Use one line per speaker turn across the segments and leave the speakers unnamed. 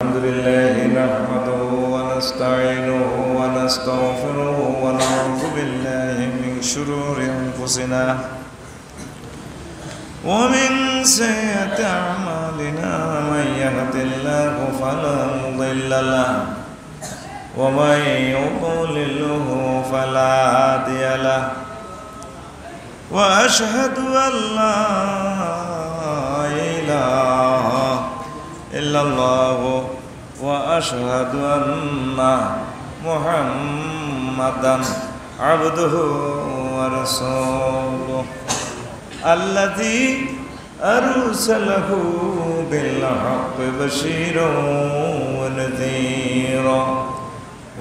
الحمد لله نحمده ونستعينه ونستغفره ونعوذ بالله من شرور أنفسنا ومن سيئات أعمالنا من يهد الله فلا مضل له ومن يضلله فلا هادي له وأشهد أن لا إله إلا الله وأشهد أن محمدا عبده ورسوله الذي أرسله بالحق بشيرا ونذيرا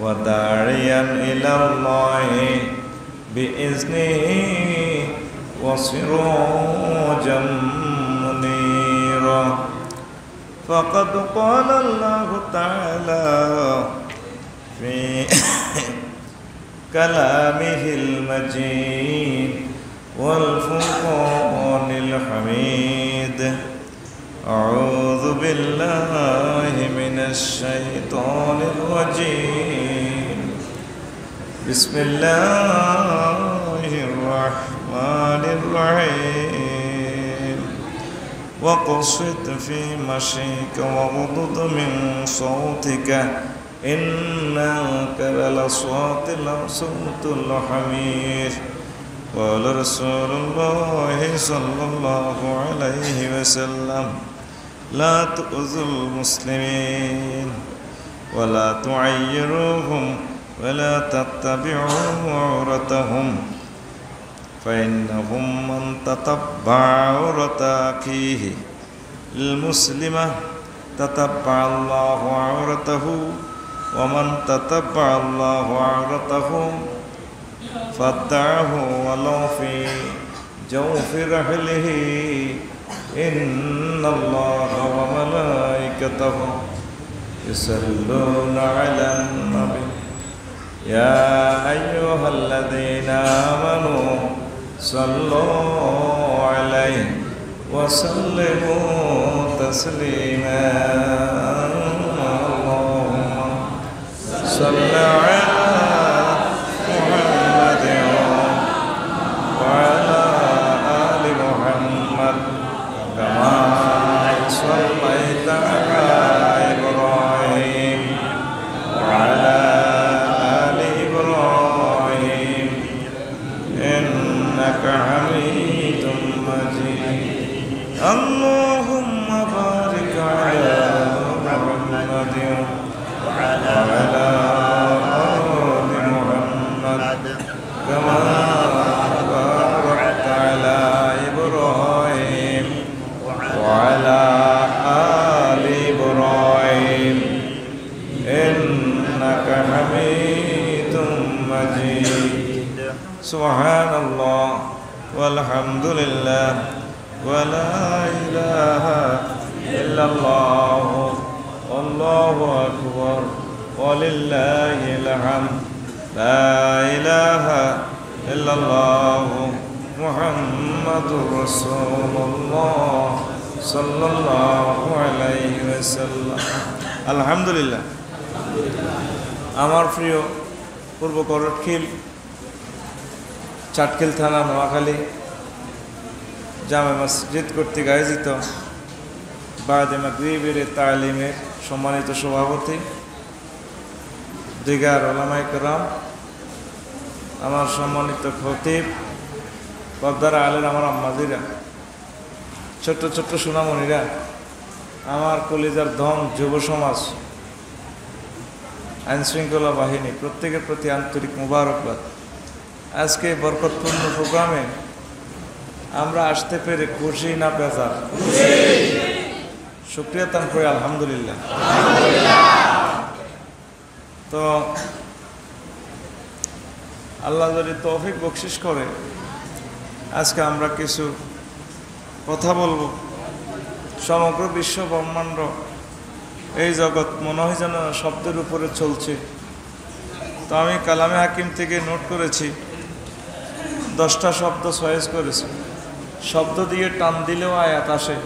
وداعيا إلى الله بإذنه وسراجا منيرا فقد قال الله تعالى في كلامه المجيد والفرقان الحميد أعوذ بالله من الشيطان الرجيم بسم الله الرحمن الرحيم وقصد في مشيك وغضض من صوتك إنك لصوت الحميد قال رسول الله صلى الله عليه وسلم لا تؤذوا المسلمين ولا تعيروهم ولا تتبعوا عورتهم فإنهم من تتبع عورة أخيه المسلمة تتبع الله عورته ومن تتبع الله عورته فاتبعه ولو في جوف رحله إن الله وملائكته يصلون على النبي يا أيها الذين آمنوا صلوا عليه وسلموا تسليما اللهم صل على محمد وعلى آل محمد كما صليت على إبراهيم وعلى آل إبراهيم إنك حميد مجيد اللهم بارك على محمد وعلى آل محمد كما باركت على إبراهيم وعلى آل إبراهيم إنك حميد مجيد سبحان الله والحمد لله ولا إله إلا الله والله أكبر ولله الحمد لا إله إلا الله محمد رسول الله صلى الله عليه وسلم الحمد لله আমার প্রিয় পূর্ব করটখিল চাটখিল থানা নোয়াখালী জামে মসজিদ কর্তৃক আয়োজিত বাদে মাগরিবের তালিমের সম্মানিত সভাপতি দিগার ওলামায়ে কেরাম, আমার সম্মানিত খতিব, পর্দার আলের আমার আম্মাজিরা, ছোট্ট ছোট্ট সোনামণিরা, আমার কলিজার ধন যুব সমাজ, আইনশৃঙ্খলা বাহিনী, প্রত্যেকের প্রতি আন্তরিক মুবারকবাদ। আজকে বরকতপূর্ণ প্রোগ্রামে আমরা আসতে পেরে খুশি না বেজার? শুকরিয়া তান করি আলহামদুলিল্লাহ। তো আল্লাহ যদি তৌফিক বকশিশ করে আজকে আমরা কিছু কথা বলবো। সমগ্র বিশ্ব ব্রহ্মাণ্ড, এই জগৎ মনে হয় যেন শব্দের উপরে চলছে। তো আমি কালামে হাকিম থেকে নোট করেছি 10টা শব্দ চয়েস করেছি। শব্দ দিয়ে টান দিলেও আয়াত আসে।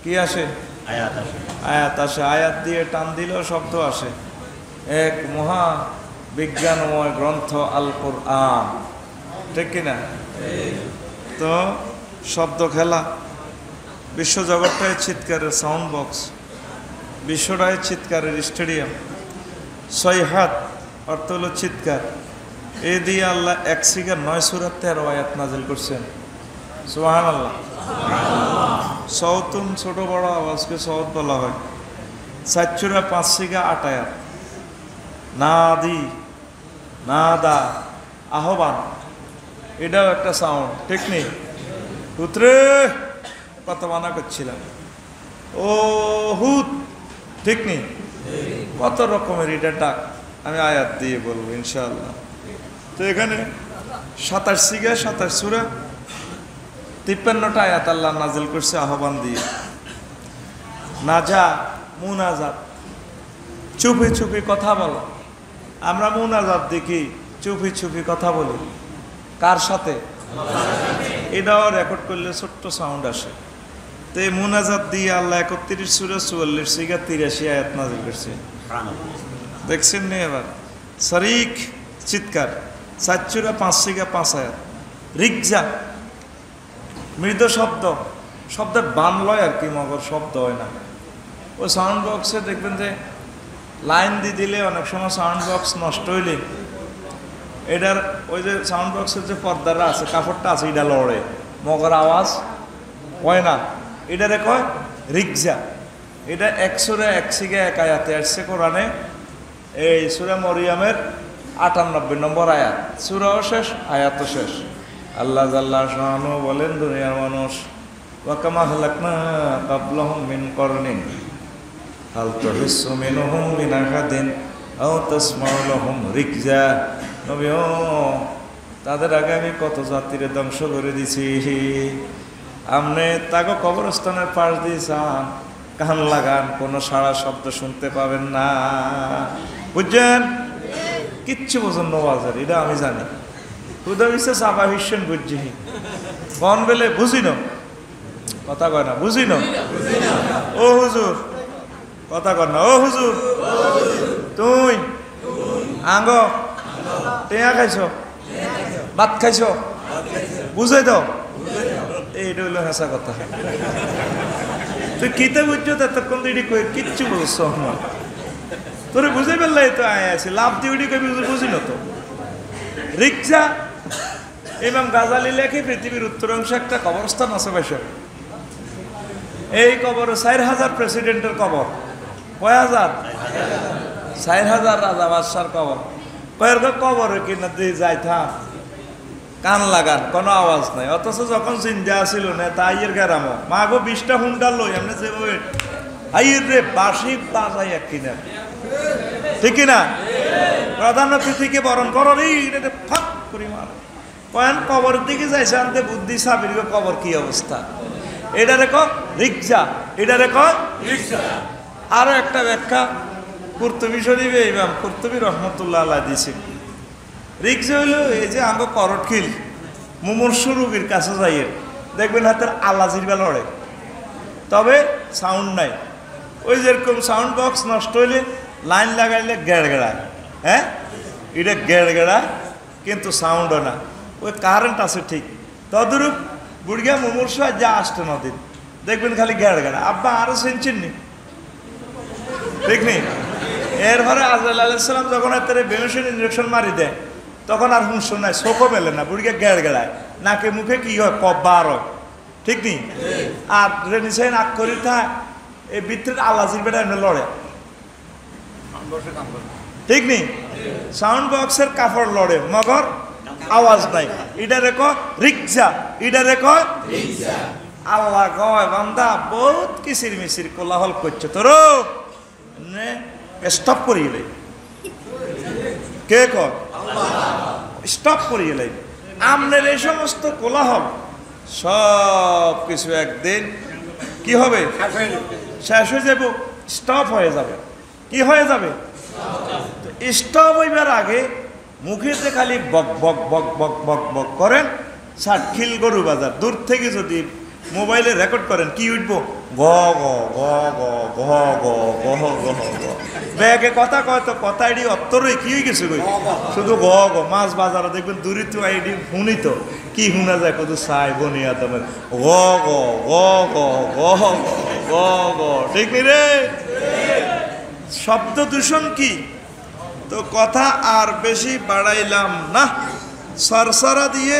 কি আসে? আয়াত আসে, আয়াত দিয়ে টান দিলেও শব্দ আসে। এক মহা বিজ্ঞানময় গ্রন্থ আল কোরআন, ঠিক কিনা? তো শব্দ খেলা, বিশ্বজগৎটায় চিৎকারের সাউন্ড বক্স, বিশ্বটায় চিৎকারের স্টেডিয়াম। সৈহাত অর্থ হলো চিৎকার। এই দিয়ে আল্লাহ 1 সিগা 9 সূরা 13 আয়াত নাজিল করছেন। সুবহানাল্লাহ। সৌতুন ছোট বড় আওয়াজকে সৌত বলা হয়। 4 সূরা 5 সিগা 8 আয়াত। নাদি, নাদা, আহ্বান, এটাও একটা সাউন্ড, ঠিক নেই? পুত্রে কত মানা করছিলাম, ও হুত, ঠিক নেই? কত রকমের এটা ডাক, আমি আয়াত দিয়ে বলবো ইনশাআল্লাহ। তো এখানে 27 সিগা 27 সূরা 53টা আয়াত আল্লাহ নাজিল করছে আহ্বান দিয়ে। নাজা, মুনাজাত, চুপি চুপি কথা বলো। আমরা মুনাজাত দেখি, চুপি চুপি কথা বলি কার সাথে? এটাও রেকর্ড করলে ছোট্ট সাউন্ড আসে। তো এই মুনাজাত দিয়ে আল্লাহ 31 সূরা 44 সিগা 83 আয়াত নাজিল করছে। দেখছেন নি? এবার শরিক, চিৎকার, 4 সূরা 5 সিগা 5 আয়াত। রিকজা, মৃদু শব্দ, শব্দের বান লয় আর কি, মগর শব্দ হয় না। ওই সাউন্ড বক্সে দেখবেন যে লাইন দিয়ে দিলে অনেক সময় সাউন্ড বক্স নষ্ট হইলে এটার ওই যে সাউন্ড বক্সের যে পর্দাটা আছে, কাপড়টা আছে, এটা লড়ে, মগর আওয়াজ হয় না। এটারে কয় রিকজা। এটা 1 সূরা 1 সিগা 1 আয়াতে আসছে কোরআনে। এই সূরা মরিয়মের 98 নম্বর আয়াত। সূরাও শেষ, আয়াতও শেষ। আল্লাহ জাল্লা শানু বলেন, দুনিয়ার মানুষ ওয়া কামা হালাকনা ক্বাবলাহুম মিন করনিন হাল তুহিসসু মিনহুম মিন আহাদিন আও তাসমাউ লাহুম রিকজা। নবী, তাদের আগে আমি কত জাতিরে ধ্বংস করে দিছি, আপনি তাকে কবরস্থানের পাশ দিয়ে যান, কান লাগান, কোনো সারা শব্দ শুনতে পাবেন না। বুঝছেন? কিচ্ছু বোঝেন নওয়াজের, এটা আমি জানি। হুদা বিশে চাপা ভীষণ বুঝছি বন বেলে বুঝি না, কথা কয় না, বুঝি না। ও হুজুর, কথা কর না। ও হুজুর, তুই আঙ্গ টেয়া খাইছ, ভাত খাইছ, বুঝাই দাও। এইটা হইলো হেসা কথা। তুই কিতে বুঝছো এতক্ষণ তো এটি কই কিচ্ছু বুঝছ না, তোরে বুঝে ফেললাই তো আয় আছে, লাভ দিয়ে উঠি কবি বুঝি না তো। রিকজা, ইমাম গাজালি লেখে পৃথিবীর উত্তরাংশে একটা কবরস্থান আছে বৈশাখ। এই কবর 4000 প্রেসিডেন্টের কবর। কয় হাজার? 4000 রাজা বাদশার কবর। কয়ের কবর কিনা দিয়ে যাই থাম, কান লাগান, কোনো আওয়াজ নাই। অথচ যখন জিন্দা আসিল না তা আইয়ের গেরামো মা গো 20টা হুন্ডা লই এমনি যে আইয়ের রে বাসি বাজাই এক কিনা, ঠিক না? প্রধান অতিথিকে বরণ করো রে, ফাঁক করি মার কয়েন কবরের দিকে যাইছে আনতে বুদ্ধি সাবির কবর কি অবস্থা। এটা রেখো রিকজা, এটা রেখো রিকজা। আরো একটা ব্যাখ্যা কুরতুবী শরীফে ইমাম কুরতুবী রহমতুল্লাহ আলাইহি দিয়েছে। রিকজা হইল এই যে আঙ্গ করটখিল মুমূর্ষু রোগীর কাছে যাইয়ে দেখবেন হাতের আলাজির বেলা লড়ে, তবে সাউন্ড নাই। ওই যেরকম সাউন্ড বক্স নষ্ট হইলে লাইন লাগাইলে গেড় গেড়ায়, হ্যাঁ এটা গেড় গেড়ায় কিন্তু সাউন্ডও না। ওই কারেন্ট আছে ঠিক তদরূপ বুড়িয়া মুমূর্ষু আর যা আসতে নদীর দেখবেন খালি গেড় গেড়া। আব্বা আরো শুনছেন নি, ঠিক নেই? এরপরে আজরাইল আলাইহিস সালাম যখন এর বেনুসিন ইঞ্জেকশন মারি দেয় তখন আর হুঁশ নাই, চোখও মেলে না, বুড়িকে গেড় গেড়ায়, নাকে মুখে কি হয় কব্বার হয়, ঠিক নেই? আর রেনিসাই নাক করি থাক এই ভিতরে আল্লাজির বেটা এমনি লড়ে, ঠিক নেই? সাউন্ড বক্সের কাপড় লড়ে মগর আওয়াজ নাই। এটা রেখো রিকজা, এটা রেখো আল্লাহ কয় বান্দা বহুত কিসির মিসির কোলাহল করছে, তোর স্টপ করিয়ে লাই। কে কর? স্টপ করিয়ে লাই। আমনের এই সমস্ত কোলাহল সব কিছু একদিন কি হবে? শেষ হয়ে যাব, স্টপ হয়ে যাবে। কি হয়ে যাবে? স্টপ হইবার আগে মুখেতে খালি বক বক বক বক বক বক করেন। ষাটখিল গরু বাজার দূর থেকে যদি মোবাইলে রেকর্ড করেন কি উঠবো? গ গ গ গ গ গ গ গ গ ব্যাগে কথা কয় তো কথা আইডি অত্তরই কি হয়ে গেছে কই শুধু গ গ মাছ বাজারে দেখবেন দূরিত আইডি শুনি তো কি শুনা যায় কত চাই বনিয়া তোমার গ গ গ গ গ গ গ ঠিক নি রে শব্দ দূষণ কি তো কথা আর বেশি বাড়াইলাম না সরসরা দিয়ে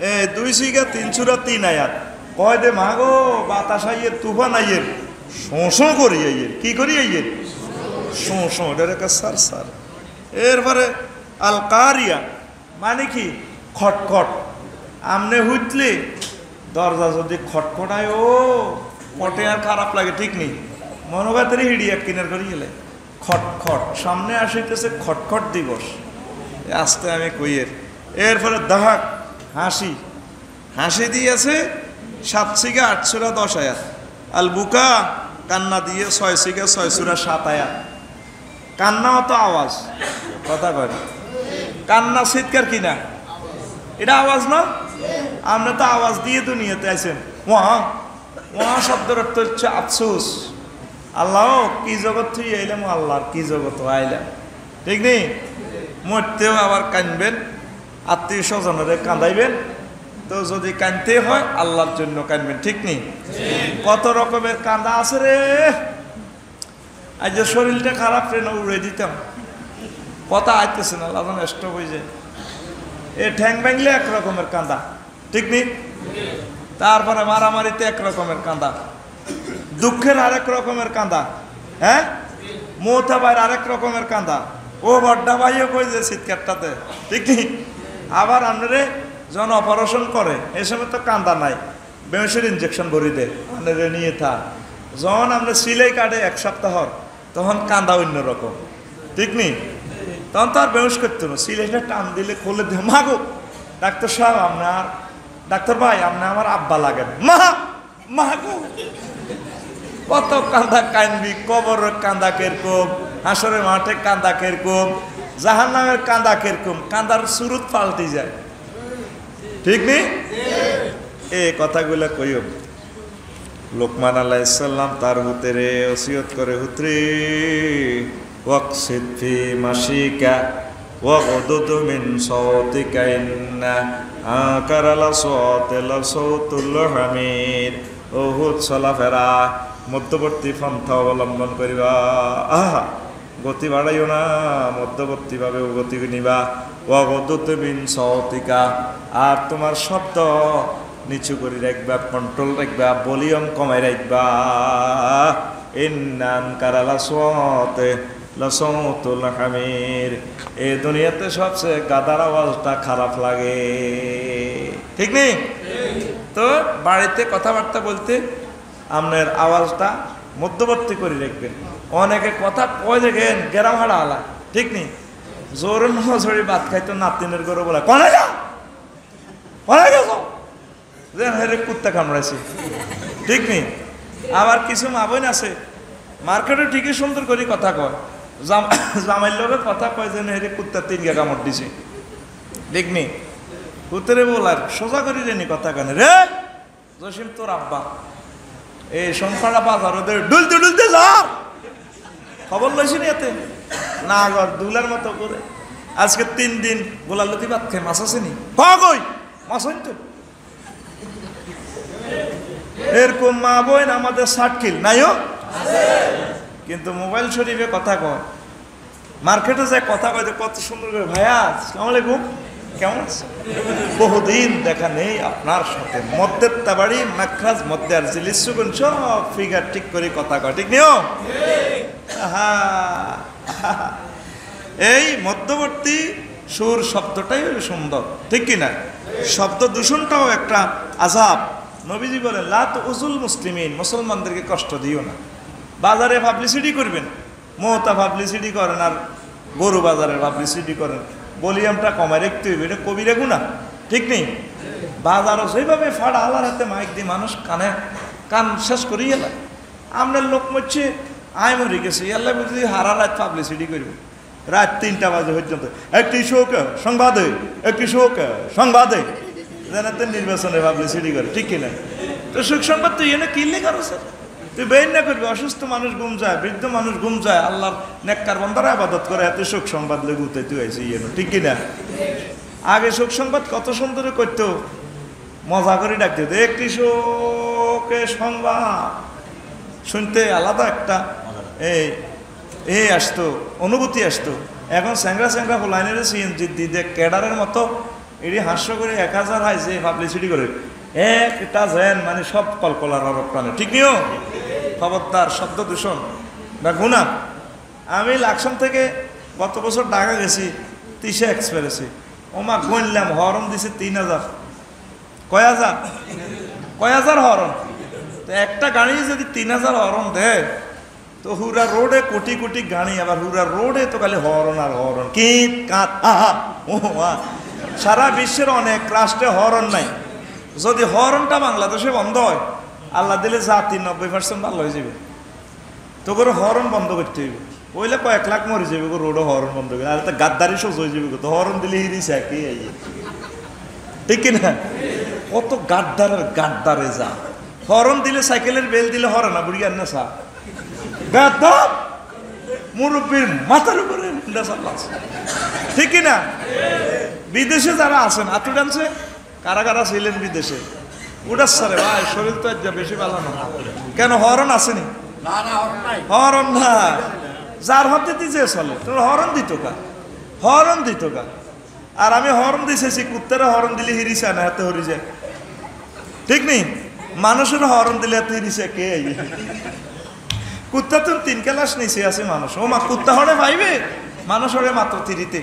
2 সিগা 3 সূরা 3 আয়াত কয় দে মাগো বাতাস আইয়ের তুফান আইয়ের শোঁ করি আইয়ের কি করি আইয়ের শোঁ এটার একটা সার এরপরে আল কারিয়া মানে কি খটখট আমনে হুইতলে দরজা যদি খটখটায় ও পটে আর খারাপ লাগে ঠিক নেই মনোগাতের হিড়ি এক কিনার করি গেলে খটখট সামনে আসিতেছে খটখট দিবস আসতে আমি কইয়ের এরপরে দাহাক হাসি হাসি দিয়েছে 7 সিগা 8 সূরা 10 আয়াত আল বুকা কান্না দিয়ে 6 সিগা 6 সূরা 7 আয়াত কান্নাও তো আওয়াজ কথা কয় কান্না চিৎকার কিনা এটা আওয়াজ না আপনি তো আওয়াজ দিয়ে দুনিয়াতে আছেন ওয়া শব্দের অর্থ হচ্ছে আফসোস আল্লাহ কি জগৎ তুই আইলাম আল্লাহর কি জগৎ আইলাম ঠিক নেই মরতেও আবার কাঁদবেন আত্মীয় স্বজনের কাঁদাইবেন তো যদি কাঁদতে হয় আল্লাহর জন্য কাঁদবেন ঠিক নেই কত রকমের কাঁদা আছে রে আজ যে শরীরটা খারাপ ট্রেনে উড়ে দিতাম কথা আইতেছে না আল্লাহ স্টপ হয়ে যায় এ ঠ্যাং ভাঙলে এক রকমের কাঁদা ঠিক নেই তারপরে মারামারিতে এক রকমের কাঁদা দুঃখের আরেক রকমের কাঁদা হ্যাঁ মৌতা ভাইয়ের আরেক রকমের কাঁদা ও বড্ডা ভাইও কই যে শীতকারটাতে ঠিক নেই আবার আপনারে যখন অপারেশন করে এই সময় তো কান্দা নাই বেউসের ইঞ্জেকশন ভরি দেয় আপনারে নিয়ে থাক যখন আমরা সিলাই কাটে 1 সপ্তাহ তখন কান্দা অন্যরকম ঠিক নেই তখন তো আর বেউস করতো না সিলাইটা টান দিলে খুলে দে মাগো ডাক্তার সাহেব আপনার ডাক্তার ভাই আপনি আমার আব্বা লাগেন মাগো কত কান্দা কানবি কবরের কান্দা কেরকম হাসরের মাঠে কান্দা কেরকম জাহান্নামের কান্দা কেরকম কান্দার সুরত পাল্টে যায় ঠিক নেই এই কথাগুলো কইও লোকমান আলাইহিস সালাম তার হুতেরে ওসিয়ত করে হুতরে ওয়াকসিদ ফি মাশিকা ওয়াগদুদ মিন সাওতিকা ইন্না আকারালা সাওতিলা সাওতুল হামির ওহুদ চলাফেরা মধ্যবর্তী পন্থা অবলম্বন করিবা আহা গতি বাড়াইও না মধ্যবর্তীভাবে গতি নিবা ওয়াগদুদ মিন সাওতিকা আর তোমার শব্দ নিচু করে রাখবা কন্ট্রোল রাখবা ভলিউম কমাই রাখবা ইন্নান কারালা সাওতে লাসাউতুল হামির এই দুনিয়াতে সবচেয়ে গাদার আওয়াজটা খারাপ লাগে ঠিক নেই তো বাড়িতে কথাবার্তা বলতে আপনার আওয়াজটা মধ্যবর্তী করে রাখবেন অনেকে কথা কয় দেখেন গেরাম হাড়া আলা ঠিক নেই জোর নজরে ভাত খাইতো নাতিনের করে বলে কনে যা কনে গেছ যেন হেরে কুত্তা কামড়াইছে ঠিক নেই আবার কিছু মা বোন আছে মার্কেটে ঠিকই সুন্দর করে কথা কয় জামাইর লোকের কথা কয় যেন হেরে কুত্তা 3 গা কামড় দিছে ঠিক নেই কুত্তরে বলার সোজা করি রেনি কথা কানে রে জসিম তোর আব্বা এই সংসারা বাজার ওদের ডুলতে যা খবর লইছি না এতে না ঘর দুলার মতো করে আজকে 3 দিন গোলার লতি ভাত খেয়ে মাছ আসেনি কই মাছ হইন তো এরকম মা বোন আমাদের 60 কিল নাইও কিন্তু মোবাইল শরীফে কথা কয় মার্কেটে যায় কথা কয় কত সুন্দর করে ভাইয়া আসসালামু আলাইকুম কেমন আছে বহুদিন দেখা নেই আপনার সাথে মধ্যের তাবাড়ি মাখরাজ মধ্যে আর জিলিস সুগুন সব ফিগার ঠিক করে কথা কয় ঠিক নিও এই মধ্যবর্তী সুর শব্দটাই সুন্দর ঠিক কিনা শব্দ দূষণটাও একটা আযাব নবীজি বলেন লা তুযুল মুসলিমিন মুসলমানদেরকে কষ্ট দিও না বাজারে পাবলিসিটি করবেন মোহতা পাবলিসিটি করেন আর গরু বাজারের পাবলিসিটি করেন ভলিউমটা কমায় রাখতে হইবে এটা কবিরা গুনাহ ঠিক নেই বাজারও সেইভাবে ফাড়া আলার হাতে মাইক দিয়ে মানুষ কান শেষ করিয়ে এলা আপনার লোক মরছে আয় মরে গেছে আল্লাহ বুঝি হারা রাত পাবলিসিটি করবে রাত 3টা বাজে পর্যন্ত একটি শোক সংবাদে জানাতে নির্বাচনে পাবলিসিটি করে ঠিক কিনা তো সুখ সংবাদ তো এনে কিনলে কারো স্যার তুই বেইন না করবি, অসুস্থ মানুষ ঘুম যায়, বৃদ্ধ মানুষ ঘুম যায়, আল্লাহর নেককার বান্দারা ইবাদত করে, এত শোক সংবাদ লেগুতে তুই আইসি ঠিক কিনা? আগে শোক সংবাদ কত সুন্দর করতো, মজা করে ডাকতে হতো, একটি শোকের সংবাদ শুনতে আলাদা একটা এই আসতো, অনুভূতি আসতো। এখন স্যাংরা স্যাংরা লাইনের সিএনজি দিতে ক্যাডারের মতো এটি হাস্য করে 1000 হাইছে পাবলিসিটি করে একটা যেন মানে সব কলকলার প্রাণে, ঠিক নিও? খবরদার, শব্দ দূষণ বা গুণা। আমি লাকসাম থেকে গত বছর ঢাকা গেছি 30 এক্সপ্রেসে, ওমা গুনলাম হরন দিছে 3000। কয় হাজার হরন? তো একটা গাড়ি যদি 3000 হরন দেয় তো হুরা রোডে কোটি কোটি গাড়ি, আবার হুরা রোডে তো খালি হরন আর হরন, কিট কাত আহা ও সারা বিশ্বের অনেক রাষ্ট্রে হরন নাই। যদি হরনটা বাংলাদেশে বন্ধ হয়, আল্লাহ দিলে জাতি 90% ভালো হয়ে যাবে। তো করে হরন বন্ধ করতে হইবে, ওইলে কয়েক লাখ মরে যাবে রোডে হরন বন্ধ করে, আর তো গাদ্দারি সোজ হয়ে যাবে। তো হরন দিলে হিরিস একই আইয়ে, ঠিক কিনা? কত গাদ্দারে যা হরন দিলে, সাইকেলের বেল দিলে হরে না, বুড়ি আন্না সা গাদ্দা মুরব্বীর মাথার উপরে ঠিক কিনা? বিদেশে যারা আছেন আতু ডান্সে, কারা কারা ছিলেন বিদেশে, উড়াচ্ছে ভাই, শরীর তো বেশি ভালো না। কেন? হরন আসেনি? হরন না, যার হাতে দিছে চলে, তোর হরন দিত কা, হরন দিত কা। আর আমি হরন দিছেছি, কুত্তারা হরন দিলে হিরিছে না, হাতে হরি যায়, ঠিক নেই? মানুষের হরন দিলে হাতে হিরিছে কে? কুত্তা তো 3 ক্লাস নিচে আছে মানুষ, ও মা কুত্তা হরে পাইবে, মানুষ হরে মাত্র 3-তে,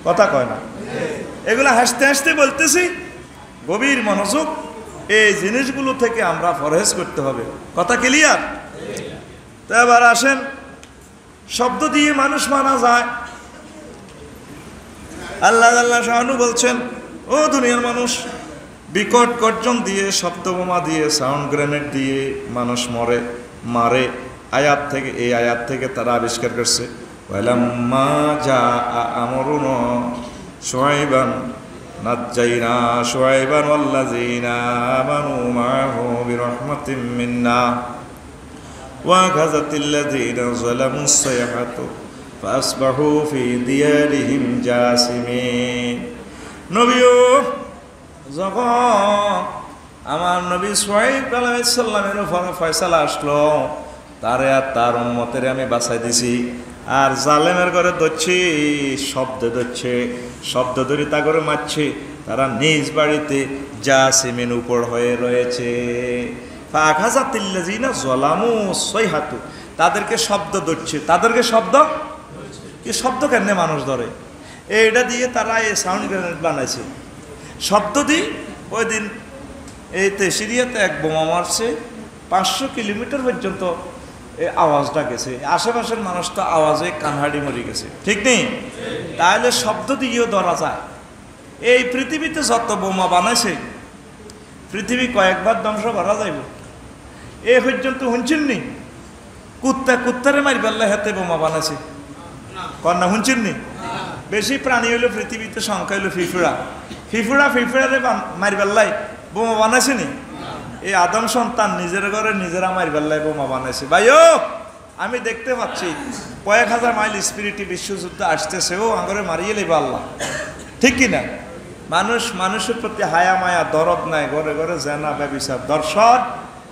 কথা কয় না। এগুলো হাসতে হাসতে বলতেছি, গভীর মনোযোগ, এই জিনিসগুলো থেকে আমরা পরহেজ করতে হবে। কথা ক্লিয়ার? তো এবার আসেন, শব্দ দিয়ে মানুষ মারা যায়। আল্লাহ শাহানু বলছেন, ও দুনিয়ার মানুষ, বিকট গর্জন দিয়ে, শব্দ বোমা দিয়ে, সাউন্ড গ্রেনেড দিয়ে মানুষ মারে। আয়াত থেকে, এই আয়াত থেকে তারা আবিষ্কার করছে, ওয়ালাম্মা জাআ আমরুনা শুআইবান নাজ্জাইনা শুআইবান ওয়াল্লাযীনা আমানু মাআহু বিরাহমাতিম মিন্না ওয়া গাযাতিল্লাযীনা যালামুস সাইহাতু ফাসবাহু ফি দিয়ারিহিম জাসিমিন। নবীও যখন আমার নবী শুআইব আলাইহিস সালামের উপর ফয়সালা আসলো, তারে আর তার উম্মতের আমি বাঁচাই দিছি। আর জালেমের ঘরে ধরছি, শব্দ ধরে তা করে মারছে, তারা নিজ বাড়িতে জাসিমিন উপর হয়ে রয়েছে। ফাখাযাতিল্লাযীনা যালামুস সাইহাতু, তাদেরকে শব্দ ধরছে, তাদেরকে শব্দ কি? শব্দ কেমনে মানুষ ধরে? এইটা দিয়ে তারা এই সাউন্ড গ্রেনেড বানাইছে। শব্দ দিয়ে ওই দিন এইতে সিরিয়াতে এক বোমা মারছে, 500 কিলোমিটার পর্যন্ত এই আওয়াজটা গেছে, আশেপাশের মানুষ তো আওয়াজে কানহাড়ি মরে গেছে, ঠিক নেই? তাহলে শব্দ দিয়েও ধরা যায়। এই পৃথিবীতে যত বোমা বানাইছে, পৃথিবী কয়েকবার ধ্বংস করা যাইব। এ পর্যন্ত শুনছেন নি কুত্তারে মারি পেল্লা হাতে বোমা বানাইছে? কন্যা শুনছেন নি? বেশি প্রাণী হইলো পৃথিবীতে সংখ্যা হইলো ফিফুড়ারে মারি পেল্লাই বোমা বানাইছে নি? এই আদম সন্তান নিজের ঘরে নিজেরা মারি পেল্লাই বোমা বানাইছে। ভাইও, আমি দেখতে পাচ্ছি কয়েক হাজার মাইল স্পিরিটি বিশ্বযুদ্ধ আসতেছে, ও আঙ্গরে মারিয়ে লেবা আল্লাহ, ঠিক কিনা? মানুষের প্রতি হায়া মায়া দরদ নাই, ঘরে ঘরে জেনা ব্যভিচার দর্শন,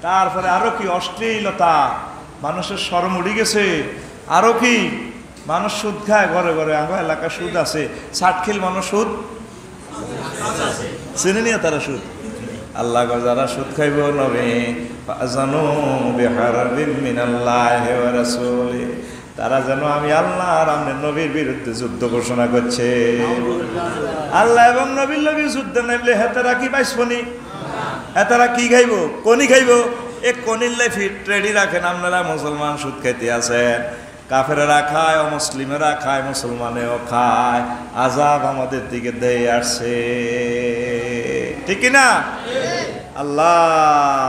তারপরে আরো কি অশ্লীলতা, মানুষের শরম উড়ে গেছে। আরো কি, মানুষ সুদ খায় ঘরে ঘরে, আমার এলাকা সুদ আছে, 60 খিল মানুষ সুদ চিনে নিয়ে তারা সুদ। আল্লাহ যারা সুদ খাইব নবী ফাজানু বিহারবিন মিনাল্লাহি ওয়া রাসূলি, তারা যেন আমি আল্লাহ আর আমার নবীর বিরুদ্ধে যুদ্ধ ঘোষণা করছে। আল্লাহ এবং নবীর লগে যুদ্ধে নামলে হেতারা কি পাইছনি? হেতারা কি খাইব? কনি খাইব। এ কনির লাই ফিট রেডি রাখেন আপনারা। মুসলমান সুদ খাইতে আছেন, কাফেরেরা খায়, অমুসলিমেরা খায়, মুসলমানেও খায়, আযাব আমাদের দিকে দিয়ে আসছে, ঠিক না? আল্লাহ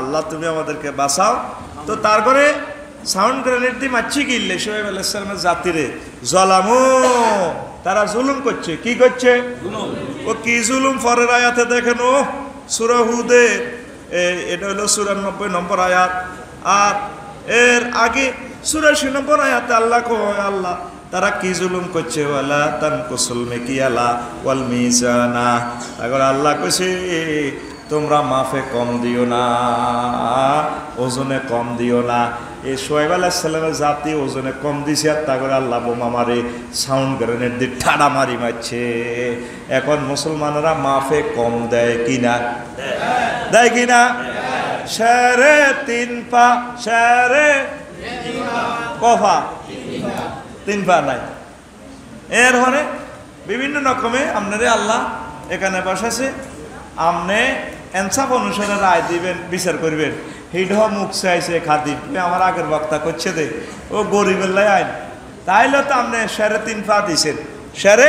আল্লাহ তুমি আমাদেরকে বাঁচাও। তো তারপরে সাউন্ড গ্রেনেড দিয়ে মারছি গিললে শোয়েব আলাইহিস সালামের জাতিরে জলামু, তারা জুলুম করছে। কি করছে? ও কি জুলুম? পরের আয়াতে দেখেন, ও সূরা হুদে, এটা হলো 94 নম্বর আয়াত। আর এর আগে 84 নম্বর আয়াতে আল্লাহ কয়, আল্লাহ তারা কি জুলুম করছে, ওয়ালা তানকুসুল মিকিয়ালা ওয়াল মিজানা। তারপর আল্লাহ কইছে তোমরা মাফে কম দিও না, ওজনে কম দিও না। এই সোহেব আলাইহিস সালামের জাতি ওজনে কম দিছে, আর তারপরে আল্লাহ বোমা মারে, সাউন্ড গ্রেনেড দিয়ে ঠাড়া মারি মারছে। এখন মুসলমানরা মাফে কম দেয় কিনা? দেয় কিনা? সাড়ে 3 পা, সাড়ে কফা 3 পা নাই। এর হরে বিভিন্ন রকমে আপনারে আল্লাহ এখানে বসাছে, আপনি এনসাফ অনুসারে রায় দিবেন, বিচার করবেন। হিড মুখ চাইছে খাদিম, আমার আগের বক্তা করছে দে, ও গরিবের লাই আইন, তাইলে তো আপনি সাড়ে 3 পা দিছেন। সাড়ে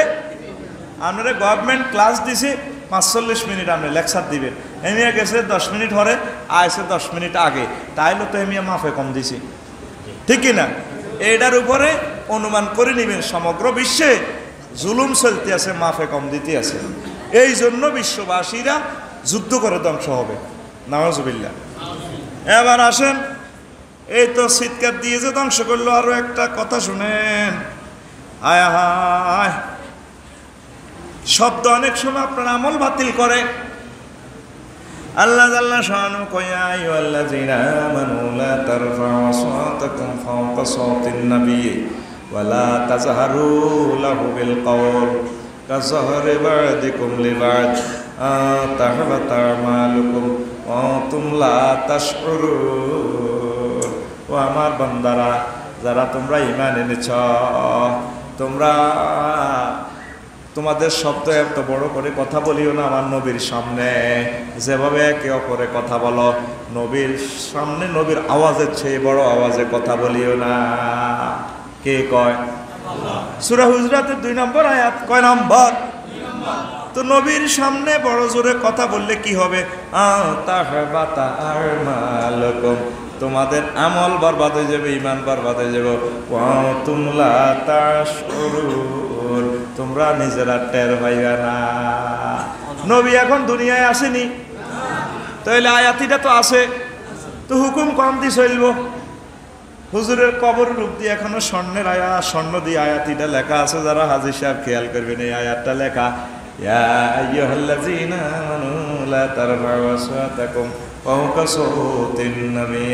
আপনারা গভর্নমেন্ট ক্লাস দিছে 45 মিনিট আপনি লেকচার দিবেন, এমিয়া গেছে 10 মিনিট হরে, আইসে 10 মিনিট আগে, তাইলে তো এমিয়া মাফে কম দিছি, ঠিক কিনা? এইটার উপরে অনুমান করে নেবেন সমগ্র বিশ্বে জুলুম চলতে আছে, মাফে কম দিতে আছে। এই জন্য বিশ্ববাসীরা যুদ্ধ করে ধ্বংস হবে, নাউজুবিল্লাহ। এবার আসেন, এই তো চিৎকার দিয়ে যে ধ্বংস করলো, আরো একটা কথা শুনেন। আয় হায়, শব্দ অনেক সময় আপনার আমল বাতিল করে। আল্লাহ আল্লাহ শানু কয়া আইয়ুহাল্লাযীনা আমানু লা তারফা'উ আসওয়াতাকুম ফাওকা সাওতিন নাবী ওয়া লা তাজহারু লাহু বিল কওল কাযহরি বা'দিকুম লিবা'দ তাহবাতা আমালুকুম ওয়া আনতুম লা তাশউরুন। ও আমার বান্দারা, যারা তোমরা ঈমান এনেছ, তোমরা তোমাদের শব্দ এত বড় করে কথা বলিও না আমার নবীর সামনে। যেভাবে একে অপরে কথা বলো, নবীর সামনে নবীর আওয়াজের চেয়ে বড় আওয়াজে কথা বলিও না। কে কয়? সূরা হুজরাতের 2 নম্বর আয়াত। কয় নম্বর? তো নবীর সামনে বড় জোরে কথা বললে কি হবে? তাহবাতা আমালুকুম, তোমাদের আমল বরবাদ হয়ে যাবে, ঈমান বরবাদ হয়ে যাবে। ওয়া আনতুম লা তাশউরুন, তোমরা নিজেরা টের পাইবা না। নবী এখন দুনিয়ায় আসেনি, তাইলে আয়াতিটা তো আছে, তো হুকুম কম দিয়ে চলবো। হুজুরের কবর রূপ দিয়ে এখনো স্বর্ণের স্বর্ণ দিয়ে আয়াতিটা লেখা আছে, যারা হাজী সাহেব খেয়াল করবেন এই আয়াতটা লেখা, ইয়া আইয়ুহাল্লাযীনা আমানু লা তারফা'উ আসওয়াতাকুম ফাওকা সাওতিন নাবী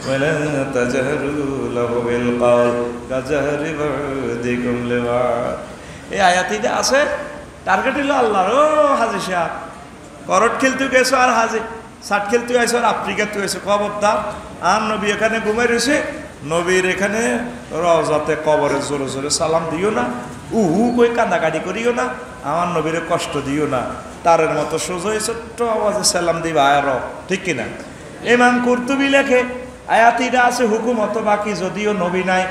ওয়া লা তাজহারু লাহু বিল কওল কাযহরি বা'দিকুম লিবা'দ। এই আয়াতিটা আছে, টার্গেট হলো আল্লাহর। ও হাজী সাহেব, করট খেলতে গেছো আর হাজী ষাট খেলতে আইছো আর আফ্রিকা তুই আইছো, খবরদার। আর নবী এখানে ঘুমাই রয়েছে, নবীর এখানে রওজাতে কবরে জোরে জোরে সালাম দিও না, কই কান্দাকাটি করিও না, আমার নবীরে কষ্ট দিও না। তারের মতো সোজা ছোট্ট আওয়াজে সালাম দিবা আয়ার, ঠিক কিনা? ইমাম কুরতুবী লেখে আয়াতিটা আছে হুকুমত বাকি, যদিও নবী নাই।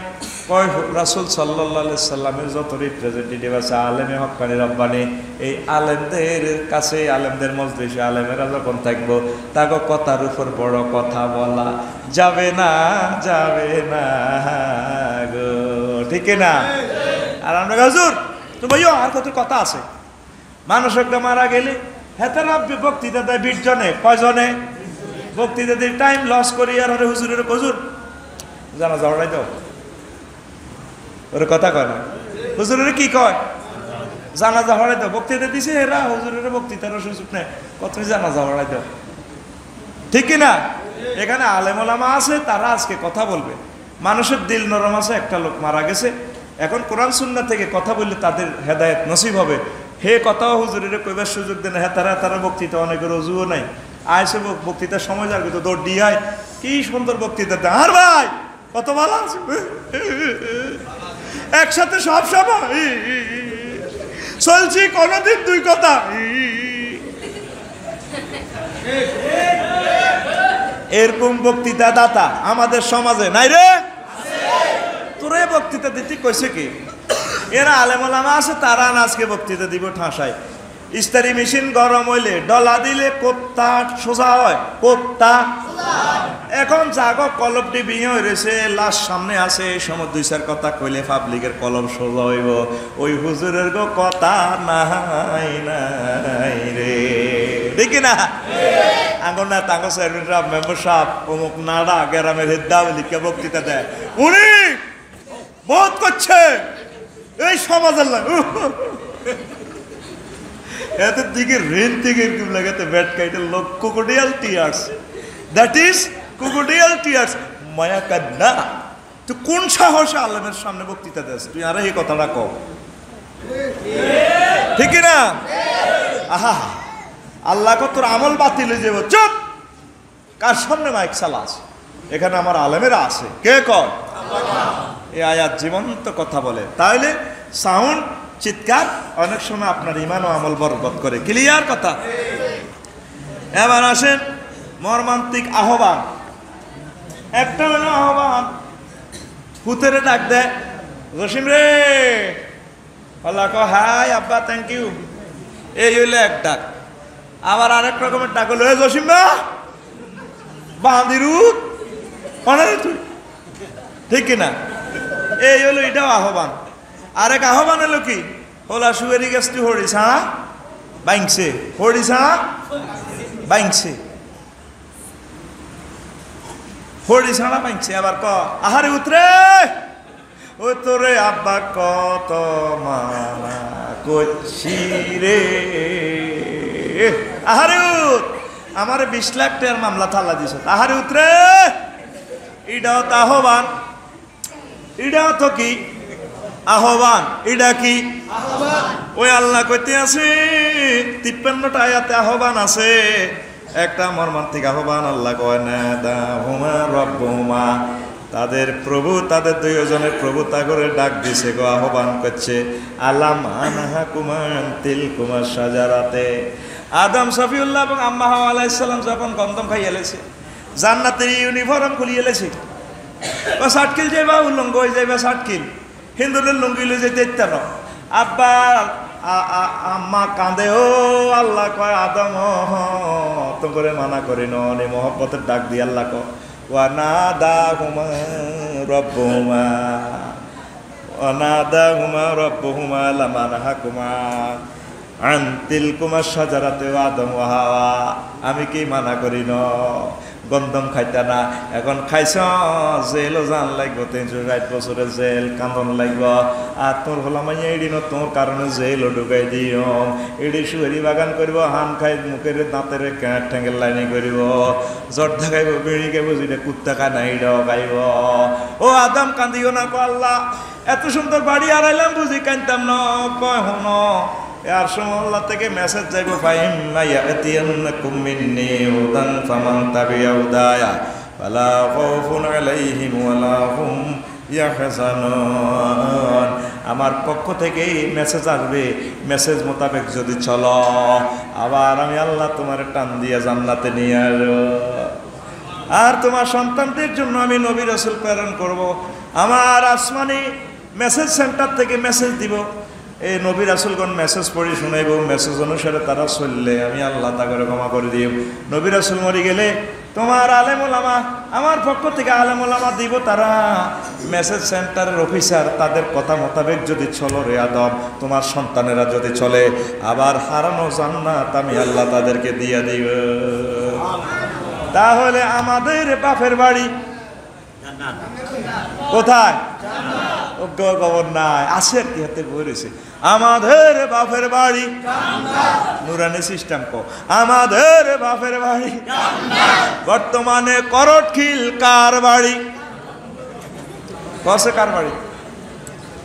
কয় রাসূল সাল্লাল্লাহু আলাইহি সাল্লামের যত রিপ্রেজেন্টেটিভ আছে, আলেমে হক্কানি রব্বানি, এই আলেমদের কাছে, আলেমদের মজলিসে আলেমেরা যখন থাকবো, তাকে কথার উপর বড় কথা বলা যাবে না, যাবে না গো, ঠিক না? আর আমরা হুজুর তো ভাইও আর কত কথা আছে। মানুষ একটা মারা গেলে হেতারা বক্তৃতা দেয় 20 জনে, কয়জনে বক্তৃতা দিয়ে টাইম লস করি। আর হুজুরের হুজুর জানা যাওয়াই দাও, ওরে কথা কয় না। হুজুরের কি কয়? জানাজা হড়াই দাও। বক্তৃতা দিছে এরা, হুজুরের বক্তৃতার সুযোগ নেই, কত জানাজা হড়াই দাও, ঠিক কিনা? এখানে আলেম ওলামা আছে, তারা আজকে কথা বলবে। মানুষের দিল নরম আছে। একটা লোক মারা গেছে, এখন কোরআন সুন্নাহ থেকে কথা বললে তাদের হেদায়েত নসিব হবে। হে কথাও হুজুরের কইবার সুযোগ দেন। তারা বক্তৃতা অনেকের রজুও নাই, আইসে বক্তৃতার সময় যাবে তো দৌড় দিয়ে আয়, কি সুন্দর বক্তৃতা দেয়। আর ভাই কত ভালো আছে, একসাথে সব সময় চলছি, কোনদিন 2 কথা। এরকম বক্তৃতা দাতা আমাদের সমাজে নাই রে। তোরে বক্তৃতা দিতে কইছে কি? এরা আলেম ওলামা আছে, তারা আজকে বক্তৃতা দিব ঠাসায়। ইস্তারি মেশিন গরম হইলে ডলা দিলে কোত্তা সোজা হয়, কোত্তা। এখন জাগো কলবটি বিয়ে হয়েছে, লাশ সামনে আছে, এই সময় 2-4 কথা কইলে পাবলিকের কলম সোজা হইব। ওই হুজুরের গো কথা নাই নাই রে। ঠিক না আঙ্গন না তাঙ্গ চেয়ারম্যানরা মেম্বার সাহেব অমুক নাড়া গ্রামের হেদ্দা লিখে বক্তৃতা দেয় উনি বহুত করছে এই সমাজের এদের দিকে রেন থেকে এরকম লাগাতে ব্যাট কাইটে লোক crocodile tears that is crocodile tears মায়া কান্না তুই কোন সাহসে আলেমের সামনে বক্তৃতা দেস তুই আর এই কথাটা কও ঠিক না আহা আল্লাহ তোর আমল বাতিল হয়ে যাবো চুপ কার সামনে মাইক চালাস এখানে আমার আলেমেরা আছে কে কর এই আয়াত জীবন্ত কথা বলে তাহলে সাউন্ড চিৎকার অনেক সময় আপনার ইমান ও আমল বরবাদ করে ক্লিয়ার কথা এবার আসেন মর্মান্তিক আহ্বান একটা হলো আহ্বান পুতেরে ডাক দেয় জসিম রে আল্লাহ কো হাই আব্বা থ্যাংক ইউ এই হইলো এক ডাক আবার আরেক রকমের ডাক হলো জসিম না বাঁধিরুত অনারে তুই ঠিক কিনা এই হলো এটাও আহ্বান আরেক আহ্বান হলো কি হোলা সুয়েরি গাছটি হরিস বাইংছে হরিস বাইংছে হরিস বাইংছে আবার ক আহারে উতরে ও তোরে আব্বা কত মানা করছি রে আহারে উত আমার 20 লাখ টাকার মামলা থালা দিছ আহারে উতরে এটাও তো আহ্বান এটাও তো কি আহ্বান এটা কি ওই আল্লাহ কইতে আছে 53টা আয়াতে আহ্বান আছে একটা মর্মান্তিক আহ্বান আল্লাহ কয় না দাহুমা রব্বুমা তাদের প্রভু তাদের দুইজনের প্রভু তা করে ডাক দিছে গো আহ্বান করছে আলাম আনাহা কুমান তিল কুমার সাজারাতে আদম শফিউল্লাহ এবং আম্মা হাওয়া আলাইহিস সালাম যখন গন্ধম খাইয়ে এলেছে জান্নাতের ইউনিফর্ম খুলিয়ে এলেছে বা সাটকিল যাইবা উলঙ্গ হয়ে যাইবা সাটকিল হিন্দুদের লুঙ্গি লই যেতে ইত্যাদ আব্বা আম্মা কাঁদে ও আল্লাহ কয় আদম তো করে মানা করি নি মহব্বতের ডাক দিয়ে আল্লাহ ক ওয়ানাদাহুমা রব্বুহুমা ওয়ানাদাহুমা রব্বুহুমা লামানহাকুমা আন তিলকুমা সাজারাতে আদম ওয়া হাওয়া আমি কি মানা করি ন গন্ধম খাইতা না এখন খাইছ জেলও জান লাগবো 360 বছরের জেল কান্দন লাগব আর তোর হলামাই এড়ি ন তোর কারণে জেলও ঢুকাই দিও এড়ি সুহেরি বাগান করব হান খাই মুখের দাঁতের ক্যাঁট ঠ্যাঙ্গের লাইনে করব জর্দা খাইব বিড়ি খাইব যেটা কুত্তা খায় না এটাও খাইব ও আদম কান্দিও না কো আল্লাহ এত সুন্দর বাড়ি আড়াইলাম বুঝি কানতাম না কয় হন আর সময় আল্লাহ থেকে মেসেজ যাইব ফাইম্মা ইয়াতিয়ান্নাকুম মিন্নি হুদান ফামান তাবিয়া হুদায়া ফালা খাউফুন আলাইহিম ওয়ালা হুম ইয়াহজানুন আমার পক্ষ থেকে মেসেজ আসবে মেসেজ মোতাবেক যদি চলো আবার আমি আল্লাহ তোমার টান দিয়ে জান্নাতে নিয়ে আসবো আর তোমার সন্তানদের জন্য আমি নবী রাসূল প্রেরণ করব আমার আসমানি মেসেজ সেন্টার থেকে মেসেজ দিব এই নবী রাসূলগণ মেসেজ পড়ি শুনাইব মেসেজ অনুসারে তারা চললে আমি আল্লাহ তাকে ক্ষমা করে দিব নবী রাসূল মরে গেলে তোমার আলেম ওলামা আমার পক্ষ থেকে আলেম ওলামা দিব তারা মেসেজ সেন্টারের অফিসার তাদের কথা মোতাবেক যদি চলো রে আদম তোমার সন্তানেরা যদি চলে আবার হারানো জান্নাত আমি আল্লাহ তাদেরকে দিয়ে দিব তাহলে আমাদের বাপের বাড়ি কোথায় খবর নাই আছে আর কি হাতে বই রয়েছে আমাদের বাপের বাড়ি নুরানি সিস্টেম কো আমাদের বাপের বাড়ি বর্তমানে করটখিল কার বাড়ি কসে কার বাড়ি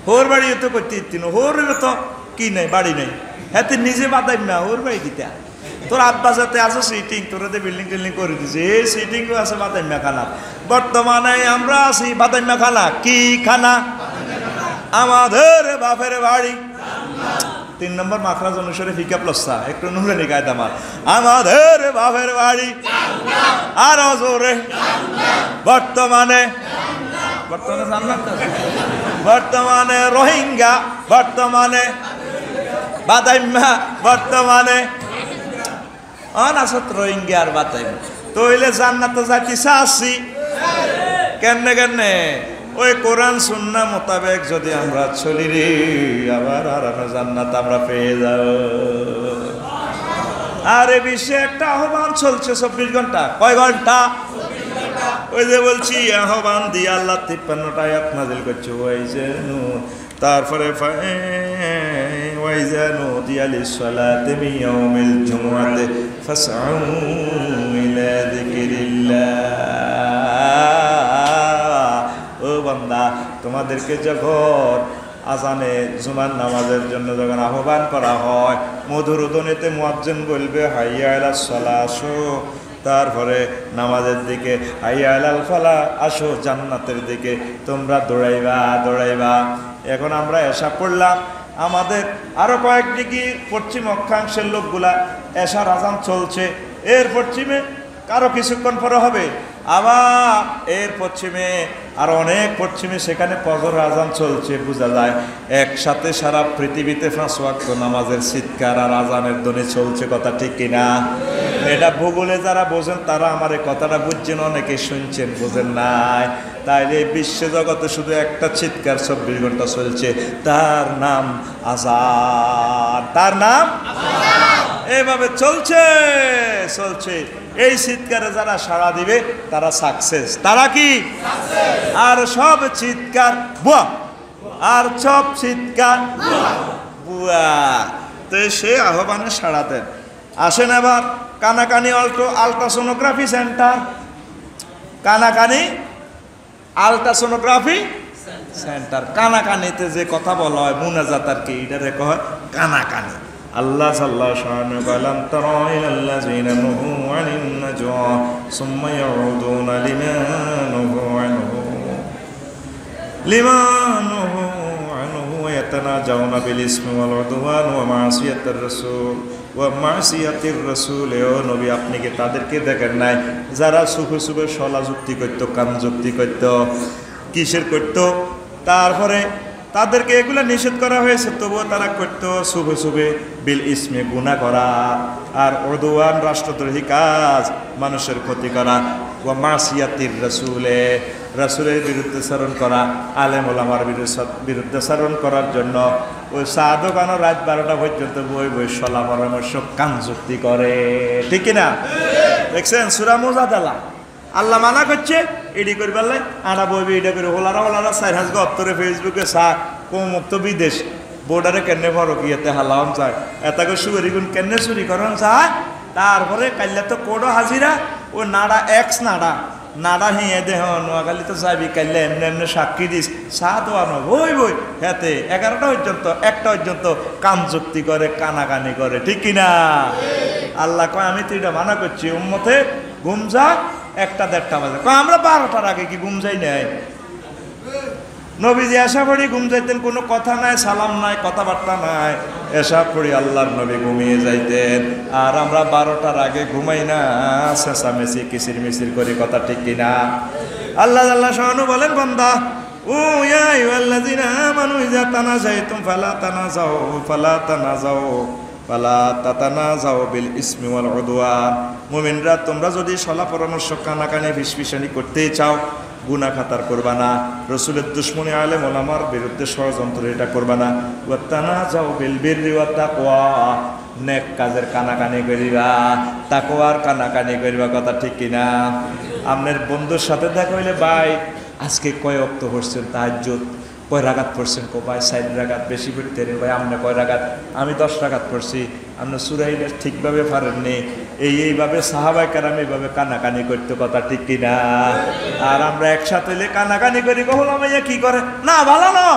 হোর বাড়ি তো করতে ইত্তিনো হোরের তো কি নাই বাড়ি নেই হাতে নিজে বাদাই না হোর বাড়ি দিতে তোর আব্বা যাতে আছে সিটিং তোরা বিল্ডিং টিল্ডিং করে দিছে এই সিটিংও আছে বাদাইমা খানা বর্তমানে আমরা আছি বাদাইমা খানা কি খানা আমাদের বাপের বাড়ি 3 নম্বর মাখরাজ অনুসারে ফিকা প্লসা একটু নুরানি কায়দা আমার আমাদের বাপের বাড়ি আরো জোরে বর্তমানে জান্নাত বর্তমানে রোহিঙ্গা বর্তমানে বাদাইমা বর্তমানে অনাসত রোহিঙ্গা আর বাদাইমা তো হইলে জান্নাত যাইতে চাচ্ছি কেনে ওই কোরআন সুন্নাহ মোতাবেক যদি আমরা চলি রে আবার আর জান্নাত আমরা পেয়ে যাব আর এই বিশ্বে একটা আহ্বান চলছে 24 ঘন্টা। কয় ঘন্টা? ওই যে বলছি আহ্বান দিয়ে আল্লাহ 53টা আয়াত নাযিল করছে। তারপরে ওয়াইজানু দিয়ালিস সালাতি মিন ইয়াউমিল জুমআতি ফাসআউ ইলা যিকরিল্লাহ। ও বান্দা, তোমাদেরকে যখন আজানে জুমার নামাজের জন্য যখন আহ্বান করা হয়, মধুর ধ্বনিতে মুয়াজ্জিন বলবে হাইয়া আলাস সালাহ, আসো। তারপরে নামাজের দিকে হাইয়া আলাল ফালাহ, আসো জান্নাতের দিকে তোমরা দৌড়াইবা দৌড়াইবা। এখন আমরা এশা পড়লাম, আমাদের আরো কয়েক ডিগ্রি পশ্চিম অক্ষাংশের লোকগুলা এশার আজান চলছে, এর পশ্চিমে কারো কিছুক্ষণ পরে হবে, আবার এর পশ্চিমে আরো অনেক পশ্চিমে সেখানে ফজর আজান চলছে। বোঝা যায় একসাথে সারা পৃথিবীতে 5 ওয়াক্ত নামাজের চিৎকার আর আজানের ধ্বনি চলছে। কথা ঠিক কিনা? এটা ভূগোলে যারা বোঝেন তারা আমার এই কথাটা বুঝছেন, অনেকে শুনছেন, বোঝেন নাই। তাইলে বিশ্ব জগতে শুধু একটা চিৎকার 24 ঘন্টা চলছে, তার নাম আজান। তার নাম এইভাবে চলছে চলছে। এই চিৎকারে যারা সাড়া দিবে তারা সাকসেস। তারা কি? আর সব চিৎকার বুয়া, আর সব চিৎকার বুয়া। তো সে আহ্বানে সাড়া দেন। আসেন এবার কানাকানি আলট্রাসোনোগ্রাফি সেন্টার, কানাকানি আলট্রাসোনোগ্রাফি সেন্টার। কানাকানিতে যে কথা বলা হয় মুনাজাত আর কি, এটারে কয় কানাকানি। আল্লাহ সাল্লাল্লাহু শাআনু কালাম তারা ইলাল্লাযিনা নুহু আনিন নাজওয়া সুম্মা ইয়াউদুনা লিমা নুহু আনহু ওয়া ইয়াতানাজাউনা বিল ইসমি ওয়াল উদওয়ান ওয়া মাসিয়াতির রাসূল। ও নবী, আপনি কি তাদেরকে দেখেন নাই যারা সুফে সুফে সলা যুক্তি করতো, কাম যুক্তি করতো, কিসের করতো? তারপরে তাদেরকে এগুলো নিষেধ করা হয়েছে, তবুও তারা করতো শুভে শুভে বিল ইসমে গুনাহ করা, আর উদওয়ান রাষ্ট্রদ্রোহী কাজ, মানুষের ক্ষতি করা, ওয়া মাসিয়াতির রাসূলে, রাসূলের বিরুদ্ধাচরণ করা, আলেম ওলামার বিরুদ্ধাচরণ করার জন্য ওই চা দোকানও রাত 12টা পর্যন্ত বই বই সলা পরামর্শ কাম যুক্তি করে। ঠিক কিনা? দেখছেন সূরা মুজাদালা আল্লাহ মানা করছে এডি করি পারলে আড়া বইবি, এটা করে হোলারা 4 হাজার অত্তরে ফেসবুকে চা কমুক্ত বিদেশ বোর্ডারে কেনে ফরকিয়াতে হালাম চায়, এটাকে সুগরি গুণ কেনে চুরি করেন চায়। তারপরে কাল্লা তো কোডো হাজিরা ও নাড়া এক্স নাড়া হিয়ে দেহ নোয়াখালী তো যাবি, কাল্লা এমনি এমনি সাক্ষী দিস চা দোয়ানো বই বই হেতে 11টা পর্যন্ত 1টা পর্যন্ত কাম যুক্তি করে, কানাকানি করে। ঠিক কিনা? আল্লাহ কয় আমি তো এটা মানা করছি উম্মতে ঘুম যা 1টা-1.5টা বাজে। আমরা 12টার আগে কি ঘুম যাই নাই? নবীজি এসা পড়ি ঘুম যাইতেন, কোনো কথা নাই, সালাম নাই, কথাবার্তা নাই, এসা পড়ি আল্লাহর নবী ঘুমিয়ে যাইতেন। আর আমরা 12টার আগে ঘুমাই না, চেঁচামেচি কিচির মিচির করি। কথা ঠিক কিনা? আল্লাহ শানু বলেন বান্দা ও ইয়া আইয়ুহাল্লাযিনা আমানু ইযা তানাজাইতুম ফালা তাতানাজাউ বিল ইসমি ওয়াল উদওয়ান। মুমিনরা, তোমরা যদি সলা পরামর্শ কানাকানি ফিসফিসানি করতেই চাও, গুনাহ খাতার করবা না, রাসূলের দুশমনী আলেম ওলামার বিরুদ্ধে ষড়যন্ত্র এটা করবা না। ওয়া তানাজাউ বিল বিররি ওয়াত তাকওয়া, নেক কাজের কানাকানি করিবা, তাকওয়ার কানাকানি করিবা। কথা ঠিক কিনা? আপনার বন্ধুর সাথে দেখা হইলে, ভাই আজকে কয় ওয়াক্ত পড়ছেন তাহাজ্জুদ, কয় রাকাত পড়ছেন? কো ভাই 4 রাকাত। বেশি পড়তে রে ভাই, আপনি কয় রাকাত? আমি 10 রাকাত পড়ছি। আপনি সূরা ইখলাস ঠিকভাবে পারেননি। এইভাবে সাহাবায়ে কেরাম এইভাবে কানাকানি করতে। কথা ঠিক কিনা? আর আমরা একসাথে হইলে কানাকানি করি, কহলো মাইয়া কি করে না ভালো না,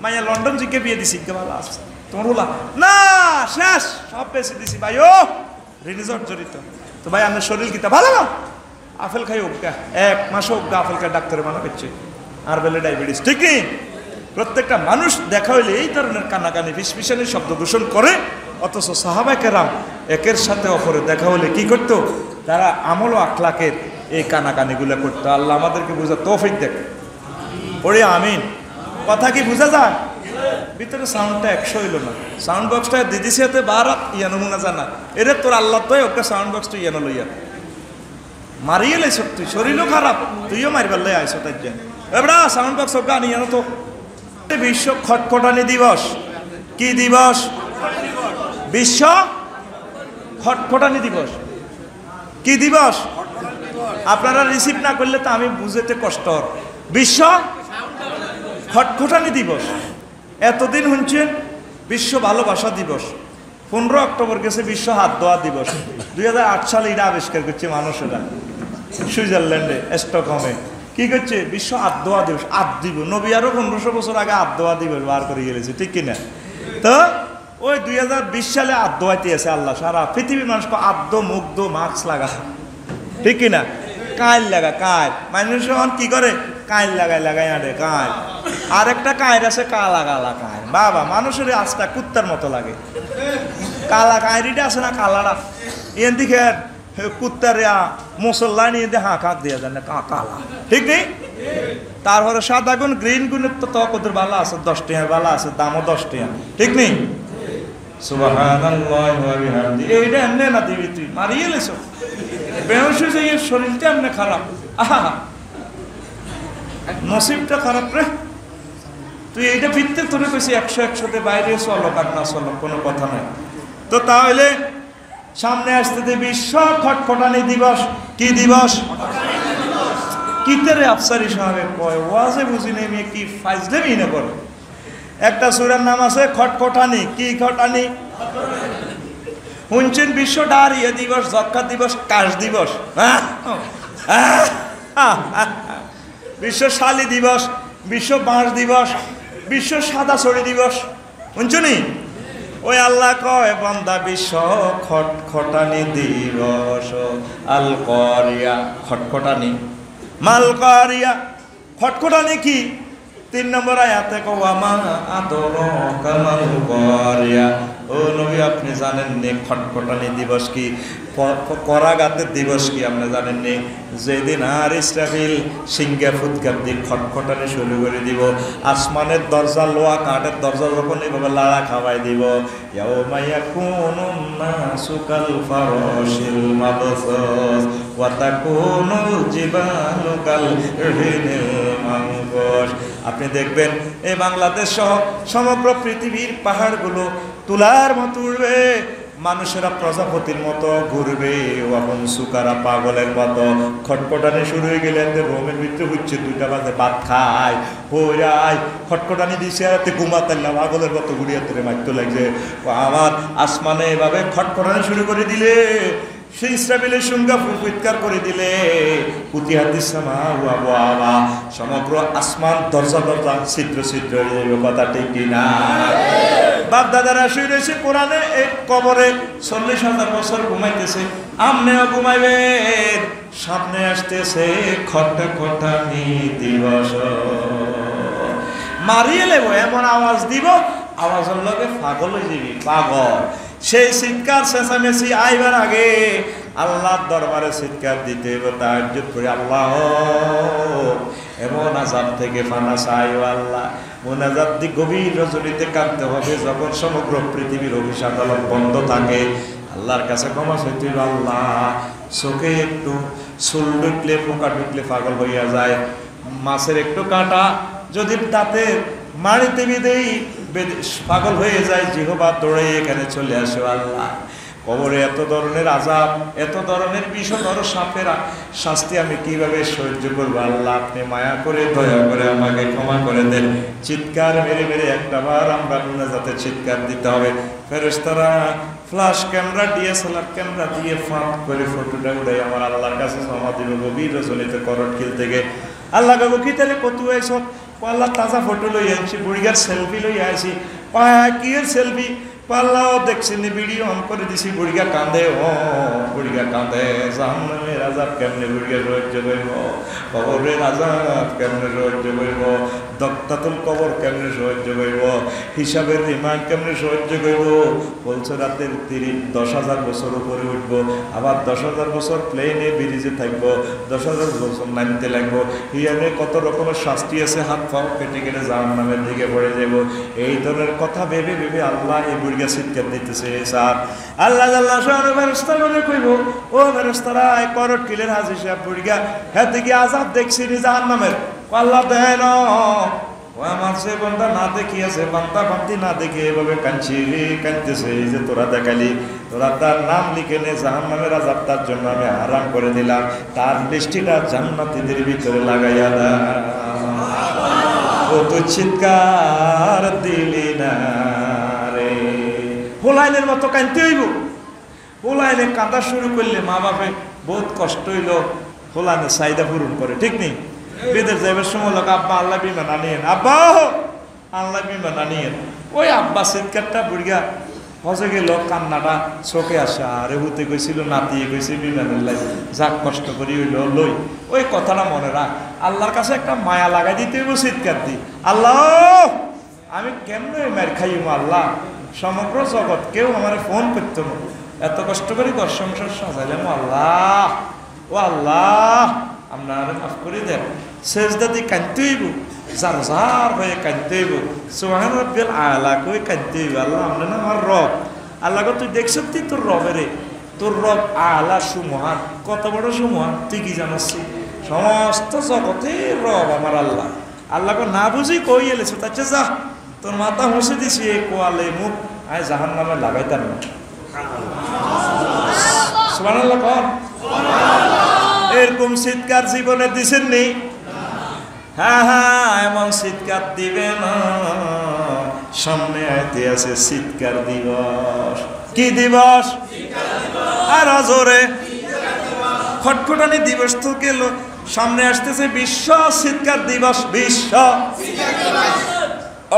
মাইয়া লন্ডন জিকে বিয়ে দিছি, কে ভালো আছে তোমার হলা না, শেষ সব বেশি দিছি ভাই, ও রিলিজট জড়িত। তো ভাই আপনার শরীর কিতা ভালো না, আপেল খাই অজ্ঞা, 1 মাস অজ্ঞা আপেল খাই, ডাক্তারে মানা করছে, আর বেলে ডায়াবেটিস। ঠিক নেই? প্রত্যেকটা মানুষ দেখা হইলে এই ধরনের কানাকানি ফিসফিসানি শব্দ দূষণ করে, অথচ সাহাবায়ে কেরাম একের সাথে অপরে দেখা হলে কি করতো? তারা আমল ও আখলাকের এই কানাকানিগুলো করতো। আল্লাহ আমাদেরকে বোঝা তৌফিক দেখ। পড়ে আমিন। কথা কি বোঝা যায়? ভিতরে সাউন্ডটা 100 হইল না, সাউন্ড বক্সটা দিদিসি হাতে বারাত ইয়ানো মুনা জানা, এরে তোর আল্লাহ তো ওকে সাউন্ড বক্সটা ইয়ানো লইয়া মারিয়ে লাইছ, তুই শরীরও খারাপ, তুইও মারিবার লাই আইছ। তাই এবড়া সাউন্ড বক্স ওকে আনি জানো তো। বিশ্ব খটখটানি দিবস। কি দিবস? বিশ্ব খটখটানি দিবস। কি দিবস? আপনারা রিসিভ না করলে তো আমি বুঝতে কষ্ট। বিশ্ব খটখটানি দিবস। এতদিন শুনছেন বিশ্ব ভালোবাসা দিবস। 15 অক্টোবর গেছে বিশ্ব হাত ধোয়া দিবস। 2008 সালে এটা আবিষ্কার করছে মানুষেরা সুইজারল্যান্ডে স্টকহোমে। কি করছে? বিশ্ব হাত ধোয়া দিবস। হাত দিব নবী আরো 1500 বছর আগে হাত ধোয়া দিবস বার করে গেছে, ঠিক কিনা? তো ওই 2020 সালে হাত ধোয়াইতে আছে আল্লাহ সারা পৃথিবীর মানুষকে আদ্য মুগ্ধ মাস্ক লাগা, ঠিক কিনা? কাইল লাগা, কাইল মানুষ কি করে? কাইল লাগাই আরে কাইল। আর একটা কাইর আছে কালা কালা কাইর। বাবা মানুষের আজটা কুত্তার মতো লাগে। কালা কাইরিটা আছে না, কালাটা এন দিকে কুত্তার মুসল্লা নিয়ে দিয়ে হাঁ কাক দিয়ে দেন কালা, ঠিক নেই? তারপরে সাদা গুণ গ্রিন গুণের তো তকদের ভালো আছে, 10 টাকা ভালো আছে, দামও 10 টাকা, ঠিক নেই? সুবহানাল্লাহ ওয়া বিহামদি। এইটা এমনি না দিবি তুই মারিয়ে লেছ বেহস হয়ে যায়, শরীরটা এমনি খারাপ। আহা নসিবটা খারাপ রে। তুই এইটা ভিত্তে তোরে কইছি 100-100তে বাইরে চলো কার না চলো কোনো কথা নাই। তো তাহলে সামনে আসতে বিশ্ব খটখটানি দিবস। কি দিবস? কিতেরে আফসারি সাহেব কয় ওয়াজে বুঝি নেই মেয়ে কি ফাইজলেমি না করে। একটা সূরার নাম আছে খটখটানি। কি খটানি? শুনছেন বিশ্ব ডায়রিয়া দিবস, যক্ষ্মা দিবস, কাশ দিবস, বিশ্ব শালি দিবস, বিশ্ব বাঁশ দিবস, বিশ্ব সাদা ছড়ি দিবস। শুনছনি? ওই আল্লাহ কয় বান্দা বিশ্ব খটখটানি দিবস। আল করিয়া খটখটানি, মাল করিয়া খটখটানি কি? 3 নম্বর আয়াতে কওয়ামা আদরাকা মাল করিয়া। ও নবী আপনি জানেন নি খটখটানি দিবস কি? করাঘাতের দিবস কি আপনি জানেন নি? যেদিন আর ইসরাফিল সিংহা ফুৎকার দিয়ে খটখটানি শুরু করে দিব, আসমানের দরজা লোহা কাঠের দরজা যখন এইভাবে লাড়া খাওয়াই দিব, ইয়াউমা ইয়াকুনুন নাসু কাল ফারাশিল মাবসুস ওয়া তাকুনুল জিবালু কাল ইহিনিল মানফুশ। আপনি দেখবেন এই বাংলাদেশ সহ সমগ্র পৃথিবীর পাহাড়গুলো তুলার মতো উড়বে, মানুষেরা প্রজাপতির মতো ঘুরবে, এখন সুকারা পাগলের মতো খটখটানি শুরু হয়ে গেলে রোমের ভিতরে হচ্ছে 2টা বাজে ভাত খায় হইরাই খটখটানি দিছে এতে ঘুমাতাল্লা পাগলের মতো ঘুরিয়ে তোরে মারতে লাগছে। আমার আসমানে এভাবে খটখটানি শুরু করে দিলে, সেই ইসরাফিলের সংজ্ঞা ফুৎকার করে দিলে সমগ্র আসমান দরজা দরজা ছিদ্র ছিদ্র হয়ে যাবে। কথা ঠিক কিনা? বাপ দাদারা শুয়ে রয়েছে কোরআনে এক কবরে 40,000 বছর ঘুমাইতেছে, আমনেও ঘুমাইবেন। সামনে আসতেছে খটখটানি দিবস। মারিয়ে লেব এমন আওয়াজ দিব, আওয়াজের লগে পাগল হয়ে যাবি, পাগল। সেই চিৎকার চেঁচামেচি আইবার আগে আল্লাহর দরবারে চিৎকার দিতে হবে, তাহাজ্জুদ করে আল্লাহ এমন আযাব থেকে ফানা চাই ও আল্লাহ। মোনাজাত দি গভীর রজনীতে কাঁদতে হবে, যখন সমগ্র পৃথিবীর অফিস আদালত বন্ধ থাকে। আল্লাহর কাছে ক্ষমা চাইতে হবে, আল্লাহ চোখে একটু চুল ঢুকলে পোকা ঢুকলে পাগল হইয়া যায়, মাছের একটু কাঁটা যদি দাঁতের মাড়িতে বিদেই পাগল হয়ে যায়, জিহবা দৌড়ে এখানে চলে আসে। আল্লাহ কবরে এত ধরনের আযাব, এত ধরনের বিষধর সাপের শাস্তি আমি কিভাবে সহ্য করবো? আল্লাহ আপনি মায়া করে দয়া করে আমাকে ক্ষমা করে দেন। চিৎকার মেরে মেরে একটাবার আমরা মুনাজাতে চিৎকার দিতে হবে। ফেরেশতারা ফ্ল্যাশ ক্যামেরা ডিএসএলআর ক্যামেরা দিয়ে ফাঁক করে ফটোটা উঠাই আমার আল্লাহর কাছে জমা দিব গভীর রজনীতে করট খিল থেকে। আল্লাহ গাবো কি তাহলে কত হয়েছ? আল্লাহ তাজা ফটো লই আনছি, বুড়িগার সেলফি লই আইছি। কি সেলফি? পাল্লাও দেখছিনি, ভিডিও অন করে দিছি, বুড়িগা কাঁদে, ও বুড়িগা কাঁদে। জাহান্নামের আযাব কেমনে বুড়িগা সহ্য করব? কবরের আযাব কেমনে সহ্য করব? দক্তাতুল কবর কেমনে সহ্য করব? হিসাবের রিমান্ড কেমনে সহ্য করব? বলছে রাতের 10,000 বছর উপরে উঠব, আবার 10,000 বছর প্লেনে ব্রিজে থাকবো, 10,000 বছর নামতে লাগবো। হিয়ানে কত রকমের শাস্তি আছে, হাত পাও কেটে কেটে জাহান্নামের দিকে পড়ে যাব। এই ধরনের কথা ভেবে ভেবে আল্লাহ এই বুড়িগা চিৎকার দিতেছে। স্যার আল্লাহ আল্লাহ ফেরেশতা করে কইব, ও ফেরেশতারা করট কিলের হাজির সাহেব বুড়িগা হ্যাঁ থেকে আযাব দেখছি জাহান্নামের। আল্লাহ দেন ও আমার সে বান্দা না দেখিয়েছে, বান্দা বান্দি না দেখে এভাবে কাঁদতেছে, এই যে তোরা দেখালি, তোরা তার নাম লিখে নে, জাহান্নামের আযাব তার জন্য আমি হারাম করে দিলাম, তার দৃষ্টিটা জান্নাতীদের ভিতরে লাগাইয়া দাও। ও তো চিৎকার দিলি না রে। হোলাইনের মতো কাঁদতে হইব। হোলাইনে কাঁদা শুরু করলে মা বাপে বহুত কষ্ট হইল, হোলাইনে চাহিদা পূরণ করে, ঠিক নেই? বিদেশ যাইবার সময় লোক আব্বা আল্লাহ বিমান আনিয়েন, আব্বা আল্লাহ বিমান আনিয়েন। ওই আব্বা চিৎকারটা বুড়িয়া হজে গেল, কান্নাটা চোখে আসে, আরে হুতে গেছিল, নাতিয়ে গেছে বিমানের লাই, যাক কষ্ট করি হইল লই। ওই কথাটা মনে রাখ, আল্লাহর কাছে একটা মায়া লাগাই দিতে হইব, চিৎকার দি, আল্লাহ আমি কেমন মার খাইম, আল্লাহ সমগ্র জগৎ কেউ আমার ফোন করতো না, এত কষ্ট করে ঘর সংসার সাজাইলাম, আল্লাহ ও আল্লাহ আপনার মাফ করে দেন। সেজদা দিয়ে কাঁদতে হইব, যার যার হয়ে কাঁদতে হইব, সুবহান রাব্বিল আলা কই কাঁদতে হইব। আল্লাহ আমরা না আমার রব, আল্লাহ তুই দেখছ তুই তোর রবের, তোর রব আলা সুমহান, কত বড় সুমহান তুই কি জানাস? সমস্ত জগতের রব আমার আল্লাহ। আল্লাহকে না বুঝি কই এলেছ, তার যা তোর মাথা হুঁসে দিছি এই কোয়ালে মুখ আয় জাহান্নামে লাগাইতাম না। সুবহানাল্লাহ কর। এরকম চিৎকার জীবনে দিছেন নি? হ্যাঁ হ্যাঁ, এমন চিৎকার দিবে না, সামনে আইতে আছে চিৎকার দিবস। কি দিবস? আর জোরে খটখটানি দিবস তো গেল, সামনে আসতেছে বিশ্ব চিৎকার দিবস। বিশ্ব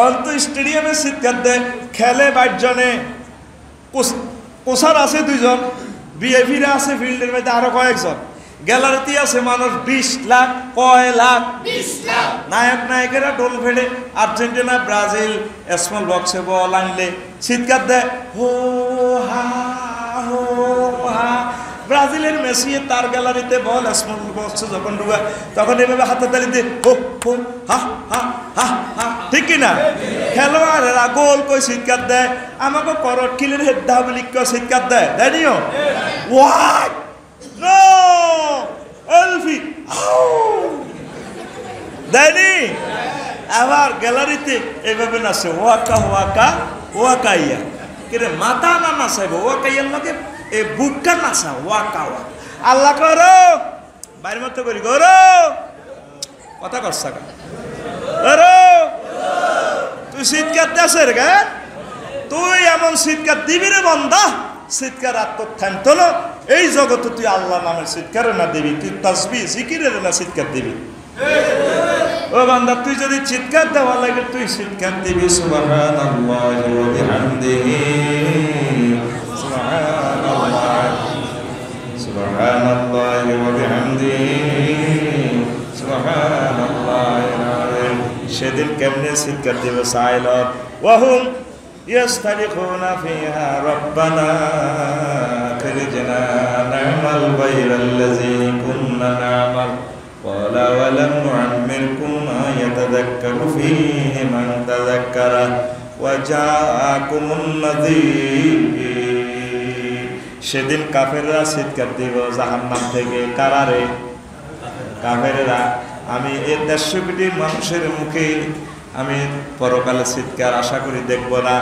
অন্ত স্টেডিয়ামে চিৎকার দেয়, খেলে 22 জনে, কোচার আছে 2 জন, বিএভিরা আছে ফিল্ডের মধ্যে আরো কয়েকজন, গ্যালারিতে আছে মানুষ 20 লাখ, কয় লাখ, 20 লাখ। নায়ক নায়িকেরা ডোল ফেলে, আর্জেন্টিনা ব্রাজিল স্মল বক্সে বল আনলে চিৎকার দেয়, হো হা হো হা। ব্রাজিলের মেসি তার গ্যালারিতে বল স্মল বক্সে যখন ঢুকা, তখন এভাবে হাতে তালি দিয়ে হো হো হা হা হা হা, ঠিক কিনা? খেলোয়াড়েরা গোল কই চিৎকার দেয়, আমাকে করট কিলের হেড ডাবলিক কই চিৎকার দেয়, দেয়নিও? ওয়াই নো এলফি দেয়নি? আবার গ্যালারিতে এইভাবে নাচে, ওয়াকা ওয়াকা ওয়াকাইয়া, কিরে মাথা না নাচাইব, ওয়াকাইয়ার লগে এই বুকটা নাচা, ওয়াকা ওয়া। আল্লাহ করো বাইরের মতো করি, করো কথা করছা করো, তুই চিৎকার দেশ রে গে, তুই এমন চিৎকার দিবি রে বন্দা, চিৎকার আত্মথান্ত না। এই জগতে তুই আল্লাহ নামের চিৎকার না দিবি, তুই তাসবিহ জিকিরের না চিৎকার দিবি। ও বান্দা, তুই যদি চিৎকার দেওয়া লাগে তুই চিৎকার দিবি সুবহানাল্লাহি ওয়া বিহামদিহি, সুবহানাল্লাহি ওয়া বিহামদিহি, সুবহানাল্লাহিল আযীম। সেদিন কেমনে চিৎকার দিবে সাইলত, ওয়াহুম ইয়াস্তারিখুনা ফিহা রাব্বানা আখরিজনা না'মাল গায়রাল্লাযী কুন্না না'মাল ক্বালা ওয়া লাম নু'আম্মিরকুম মা ইয়াতাযাক্কারু ফীহি মান তাযাক্কারা ওয়া জাআকুমুন নাযীর। সেদিন কাফেররা চিৎকার দিব জাহান্নাম থেকে, কারারে? কাফেররা। আমি এই 150 কোটি মানুষের মুখে আমি পরকালে চিৎকার আশা করি দেখব না,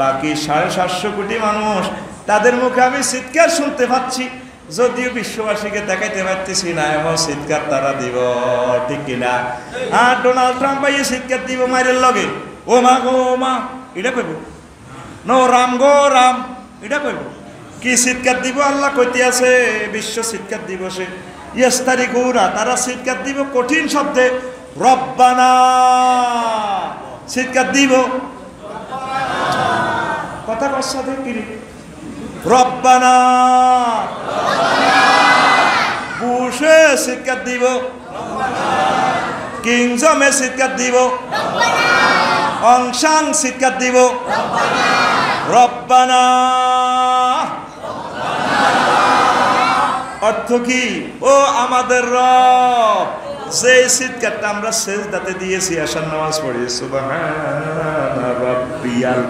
বাকি 750 কোটি মানুষ তাদের মুখে আমি চিৎকার শুনতে পাচ্ছি, যদিও বিশ্ববাসীকে দেখাইতে পারতেছি না, এমন চিৎকার তারা দিব, ঠিক কিনা? আর ডোনাল্ড ট্রাম্প এই চিৎকার দিব মায়ের লগে, ও মা গো মা, এটা কইব, নো রাম গো রাম, এটা কইব। কি চিৎকার দিব আল্লাহ কইতে আছে বিশ্ব চিৎকার দিবসে, ইয়াস্তারিকুনা, তারা চিৎকার দিব কঠিন শব্দে, রব্বানা চিৎকার দিব, কথা কষ্ট দেখি, রব্বানা বুশে চিৎকার দিব, কিংজমে চিৎকার দিব, অংশাং চিৎকার দিব, রব্বানা। অর্থ কি? ও আমাদের রব, যে চিৎকারটা আমরা সেজদাতে দিয়েছি, আশার নামাজ পড়ি, সুবহানা রাব্বিয়াল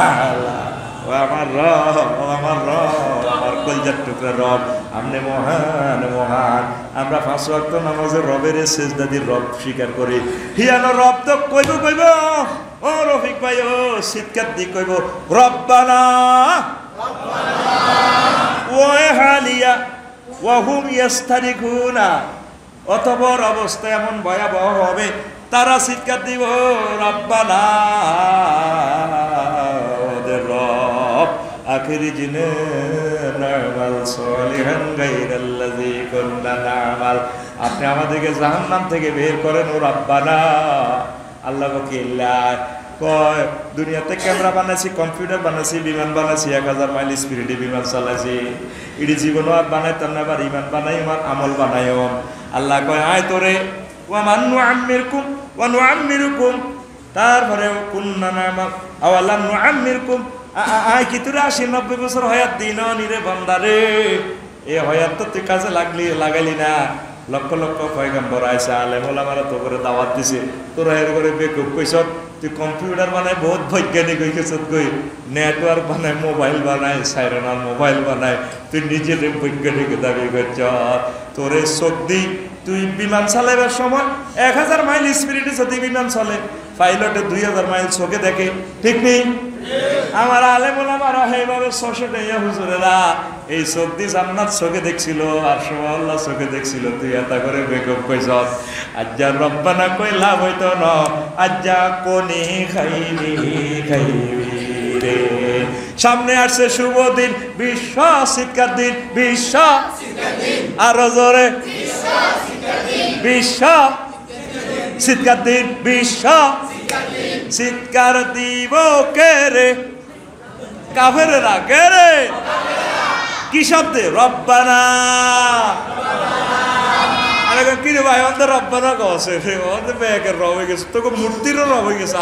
আলা, ও আমার রব, আমার রব, আমার কলজার টুকরা রব, আপনি মহান মহান। আমরা 5 ওয়াক্ত নামাজে রবের সেজদা দিয়ে রব স্বীকার করি। হিয়ানো রব তো কইব কইব, ও রফিক ভাই, ও চিৎকার দি কইব রব্বানা ওয়া হালিয়া ওয়া হুম ইয়াস্তারিকুনা। অতঃপর অবস্থা এমন ভয়াবহ হবে, তারা চিৎকার দিব রব্বানা, ওদের রব আখিরি জিনে নামাল সালিহান গায়রাল্লাযী কুননা নামাল। আপনি আমাদেরকে জাহান্নাম থেকে বের করেন ও রব্বানা। আল্লাহ বকিল্লা কয় দুনিয়াতে ক্যামেরা বানাইছি, কম্পিউটার বানাইছি, বিমান বানাইছি, 1000 মাইল স্পিডে বিমান চালাইছি, এটি জীবনও আর বানাইতাম না, আবার ইমান বানাই, আমার আমল বানাইও। আল্লাহ কয় আয় তোরে ওয়া মান নুআম্মিরকুম ওয়া নুআম্মিরুকুম, তারপরে কুননা নামাল আওয়ালাম নুআম্মিরকুম, আয় কি তোরে 80-90 বছর হায়াত দিন নিরে বান্দারে, এই হায়াত তো তুই কাজে লাগাইলি না। লক্ষ লক্ষ পয়গম্বর আইসা আলেম ওলামারা তো করে দাওয়াত দিছে, তোরা এর করে বেকুব কইছ, তুই কম্পিউটার বানায় বহুত বৈজ্ঞানিক হয়ে গেছ, কই নেটওয়ার্ক বানায়, মোবাইল বানায়, সাইরনার মোবাইল বানায়, তুই নিজের বৈজ্ঞানিক দাবি করছ। তোরে চোখ দি তুই বিমান চালাইবার সময় 1000 মাইল স্পিডে যদি বিমান চলে, পাইলটে 2000 মাইল চোখে দেখে, ঠিক নেই? আমার আলেম ওলামারা এইভাবে 600 টাকা হুজুরেরা এই চোখ দিয়ে জান্নাত চোখে দেখছিল, আর সুবহানাল্লাহ চোখে দেখছিল, তুই এটা করে বেকুব কইছ। আজ্জা রব্বানা কই লাভ হইতো না, আজ্জা কোনি খাইনি খাইবি রে। সামনে আসছে শুভ দিন, বিশ্ব শিক্ষার দিন, বিশ্ব আরো জোরে বিশ্ব শিক্ষার দিন, বিশ্ব চিৎকার দিব কে রে? কাফেরেরা। কে রে? কি শব্দে? রব্বানা। আরে কি রে ভাই, অন্তর রব্বানা কছে রে, অন্তর ব্যাগের রব হয়ে গেছে, তোকে মূর্তিরও রব হয়ে গেছে।